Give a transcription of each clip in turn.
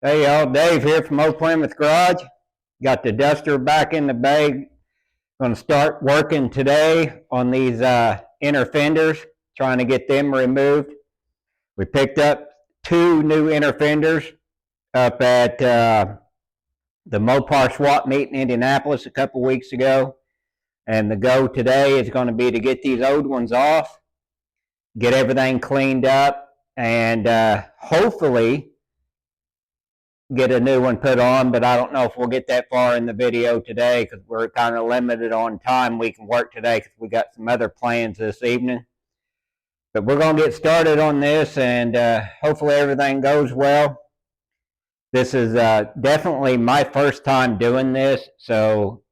Hey y'all, Dave here from Old Plymouth Garage. Got the Duster back in the bag. Going to start working today on these inner fenders, trying to get them removed. We picked up 2 new inner fenders up at the Mopar swap meet in Indianapolis a couple weeks ago. And the go today is going to be to get these old ones off, get everything cleaned up, and hopefully get a new one put on, but I don't know if we'll get that far in the video today because we're kind of limited on time we can work today because we got some other plans this evening. But we're going to get started on this, and hopefully everything goes well. This is definitely my first time doing this, so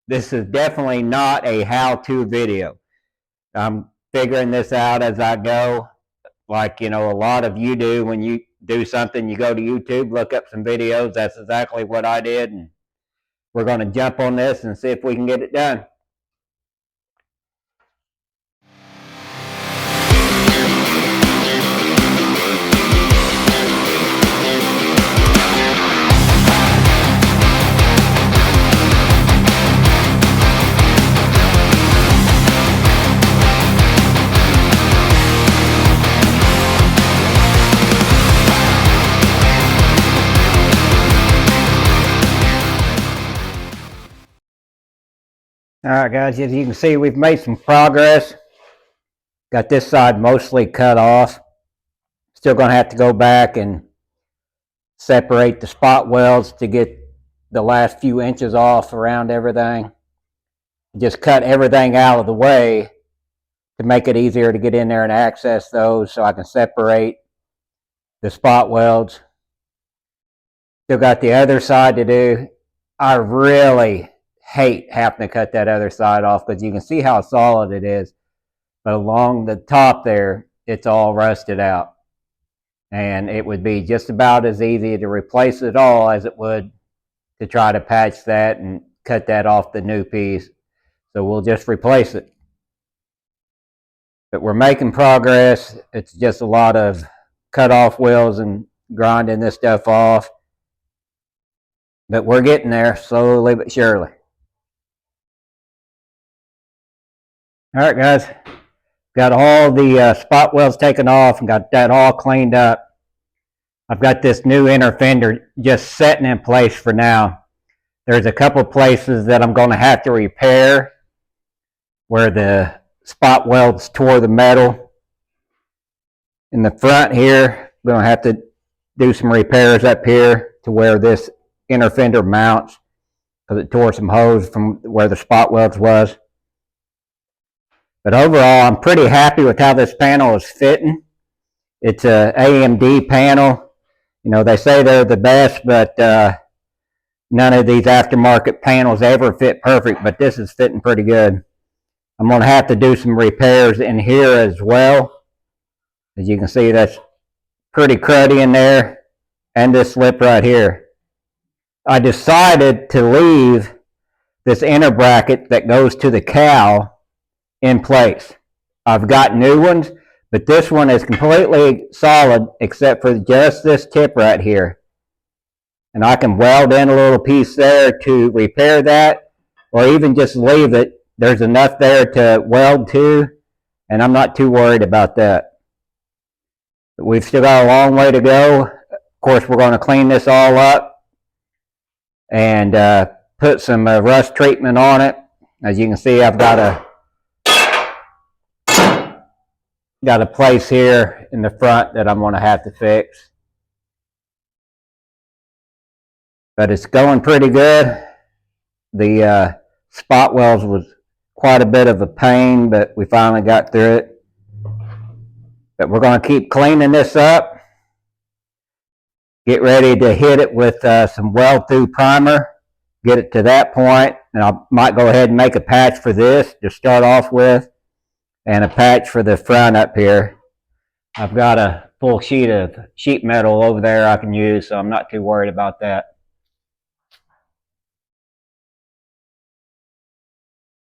this is definitely not a how-to video. I'm figuring this out as I go, like, a lot of you do when you do something. You go to YouTube, look up some videos. That's exactly what I did, and we're going to jump on this and see if we can get it done. All right, guys, as you can see, we've made some progress. Got this side mostly cut off. Still going to have to go back and separate the spot welds to get the last few inches off around everything. Just cut everything out of the way to make it easier to get in there and access those so I can separate the spot welds. Still got the other side to do. I really hate having to cut that other side off because you can see how solid it is, but along the top there it's all rusted out, and it would be just about as easy to replace it all as it would to try to patch that and cut that off the new piece. So we'll just replace it, but we're making progress. It's just a lot of cut off wheels and grinding this stuff off, but we're getting there slowly but surely. All right, guys, got all the spot welds taken off and got that all cleaned up. I've got this new inner fender just setting in place for now. There's a couple places that I'm going to have to repair where the spot welds tore the metal. In the front here, we're going to have to do some repairs up here to where this inner fender mounts because it tore some holes from where the spot welds was. But overall, I'm pretty happy with how this panel is fitting. It's a AMD panel. They say they're the best, but none of these aftermarket panels ever fit perfect, but this is fitting pretty good. I'm going to have to do some repairs in here as well. As you can see, that's pretty cruddy in there, and this lip right here. I decided to leave this inner bracket that goes to the cowl in place. I've got new ones, but this one is completely solid except for just this tip right here. And I can weld in a little piece there to repair that, or even just leave it. There's enough there to weld to, and I'm not too worried about that. But we've still got a long way to go. Of course, we're going to clean this all up and put some rust treatment on it. As you can see, I've got a place here in the front that I'm going to have to fix. But it's going pretty good. The spot welds was quite a bit of a pain, but we finally got through it. But we're going to keep cleaning this up. Get ready to hit it with some weld-through primer. Get it to that point, and I might go ahead and make a patch for this to start off with, and a patch for the front up here. I've got a full sheet of sheet metal over there I can use, so I'm not too worried about that.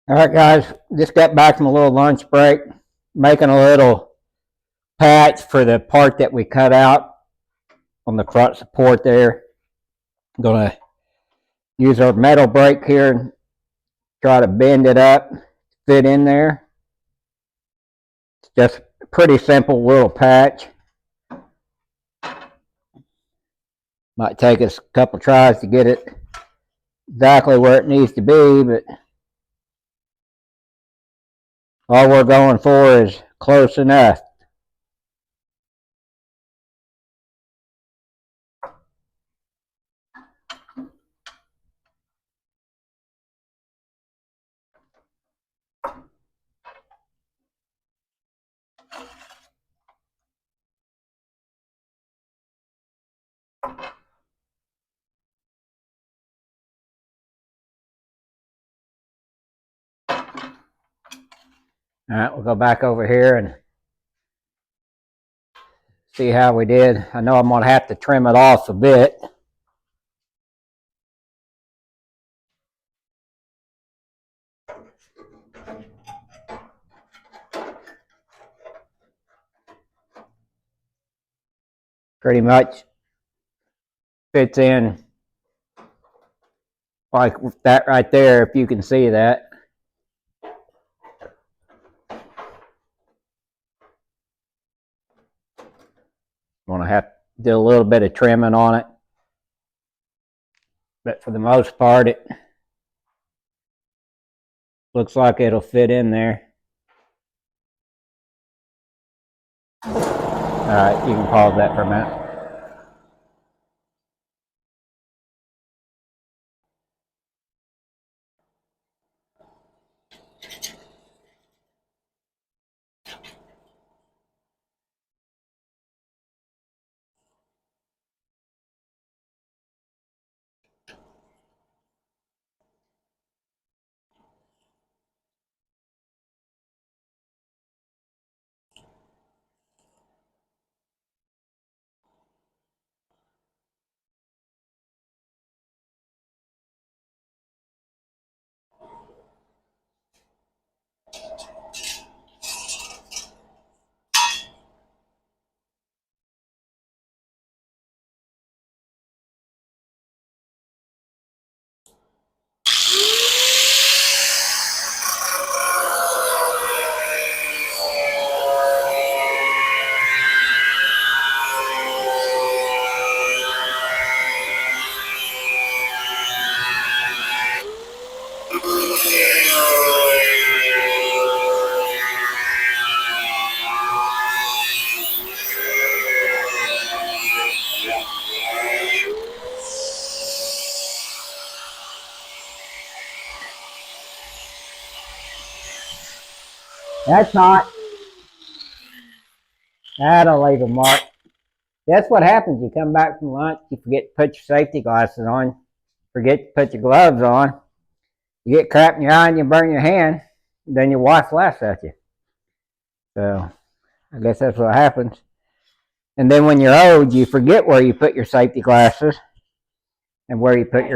All right, guys, just got back from a little lunch break, making a little patch for the part that we cut out on the front support there. I'm gonna use our metal brake here and try to bend it up, fit in there. It's just a pretty simple little patch. Might take us a couple tries to get it exactly where it needs to be, but all we're going for is close enough. All right, we'll go back over here and see how we did. I know I'm gonna have to trim it off a bit. Pretty much fits in like that right there, if you can see that. I'm gonna have to do a little bit of trimming on it, but for the most part it looks like it'll fit in there. All right, you can pause that for a minute. That's not. That'll leave a mark. That's what happens. You come back from lunch, you forget to put your safety glasses on, forget to put your gloves on, you get crap in your eye and you burn your hand, then your wife laughs at you. So I guess that's what happens. And then when you're old, you forget where you put your safety glasses and where you put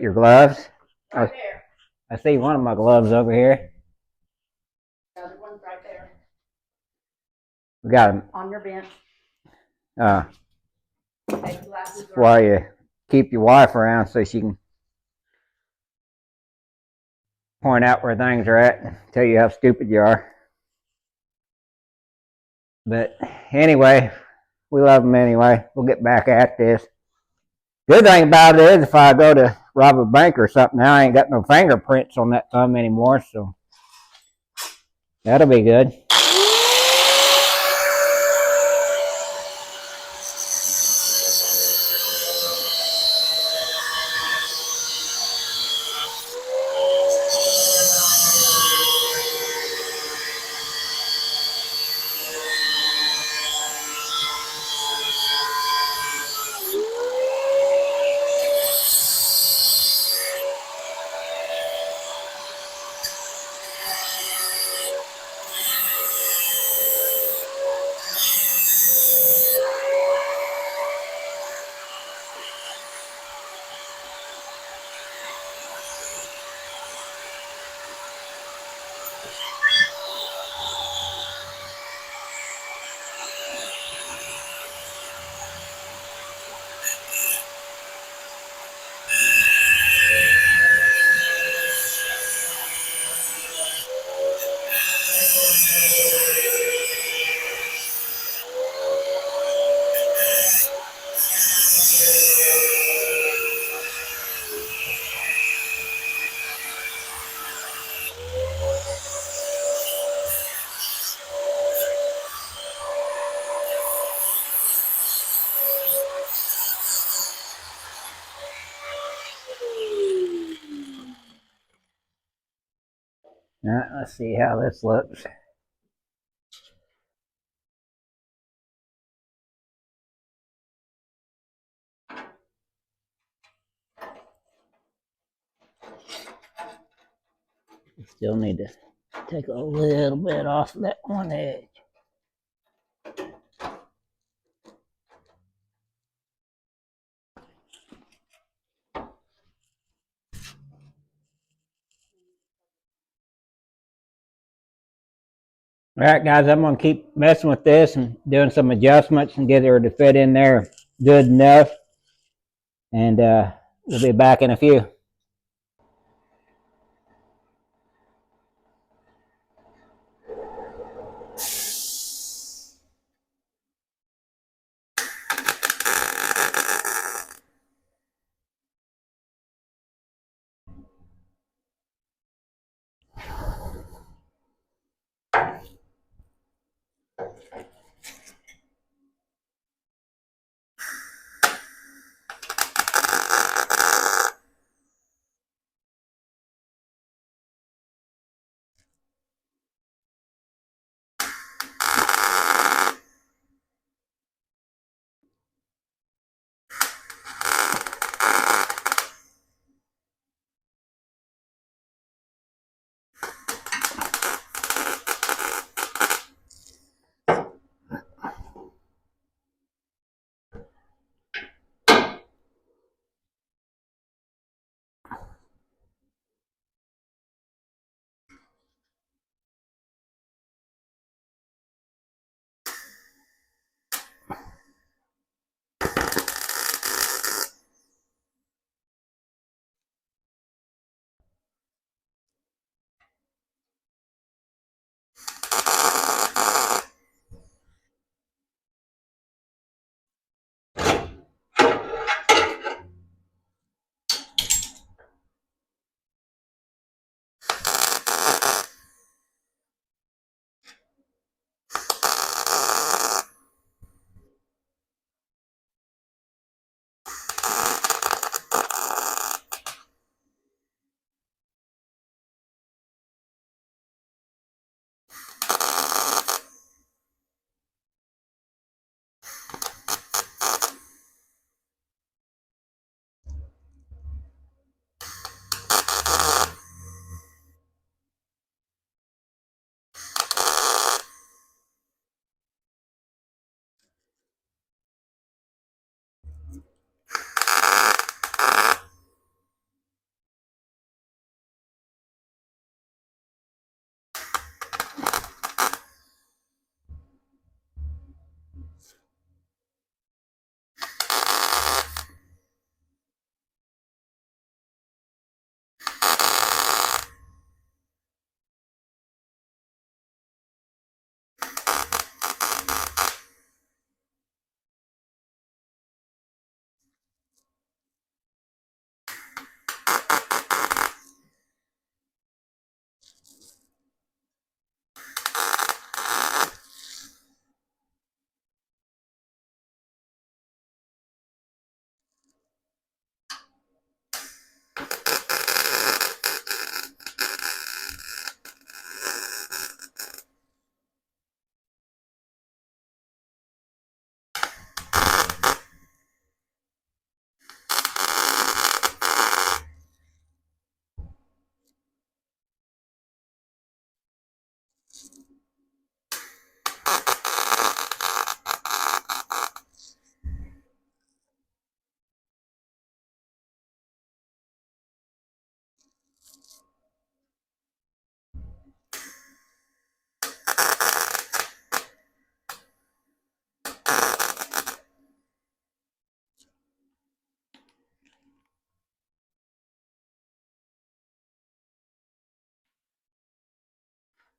your gloves. Right there. I see one of my gloves over here. The other one's right there. We got them on your bench. That's why you keep your wife around so she can point out where things are at and tell you how stupid you are. But anyway, we love them anyway. We'll get back at this. Good thing about it is if I go to rob a bank or something now, I ain't got no fingerprints on that thumb anymore, so that'll be good. right, let's see how this looks. Still need to take a little bit off that one edge. All right, guys, I'm going to keep messing with this and doing some adjustments and get her to fit in there good enough. And we'll be back in a few.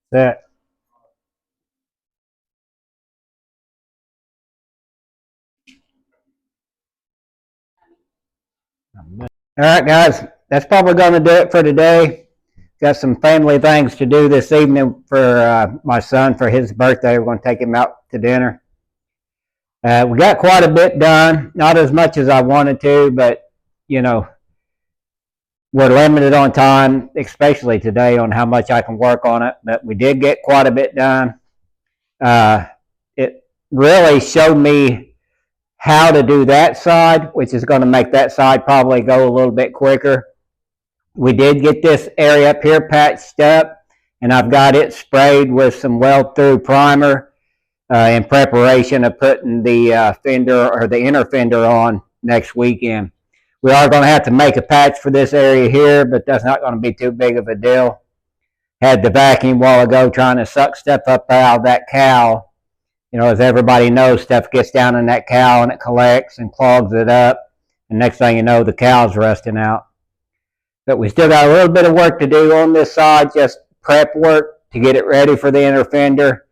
That. All right, guys, that's probably going to do it for today. Got some family things to do this evening for my son for his birthday. We're going to take him out to dinner. We got quite a bit done, not as much as I wanted to, but you know, we're limited on time, especially today, on how much I can work on it, but we did get quite a bit done. It really showed me how to do that side, which is going to make that side probably go a little bit quicker. We did get this area up here patched up, and I've got it sprayed with some weld-through primer in preparation of putting the fender or the inner fender on next weekend. We are going to have to make a patch for this area here, but that's not going to be too big of a deal. Had the vacuum a while ago trying to suck stuff up out of that cowl. You know, as everybody knows, stuff gets down in that cowl and it collects and clogs it up. And next thing you know, the cowl's rusting out. But we still got a little bit of work to do on this side, just prep work to get it ready for the inner fender.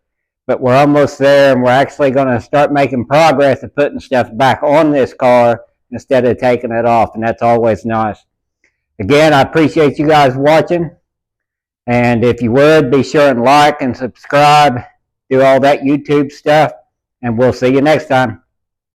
But we're almost there, and we're actually going to start making progress of putting stuff back on this car instead of taking it off, and that's always nice. Again, I appreciate you guys watching, and if you would, be sure and like and subscribe, do all that YouTube stuff, and we'll see you next time.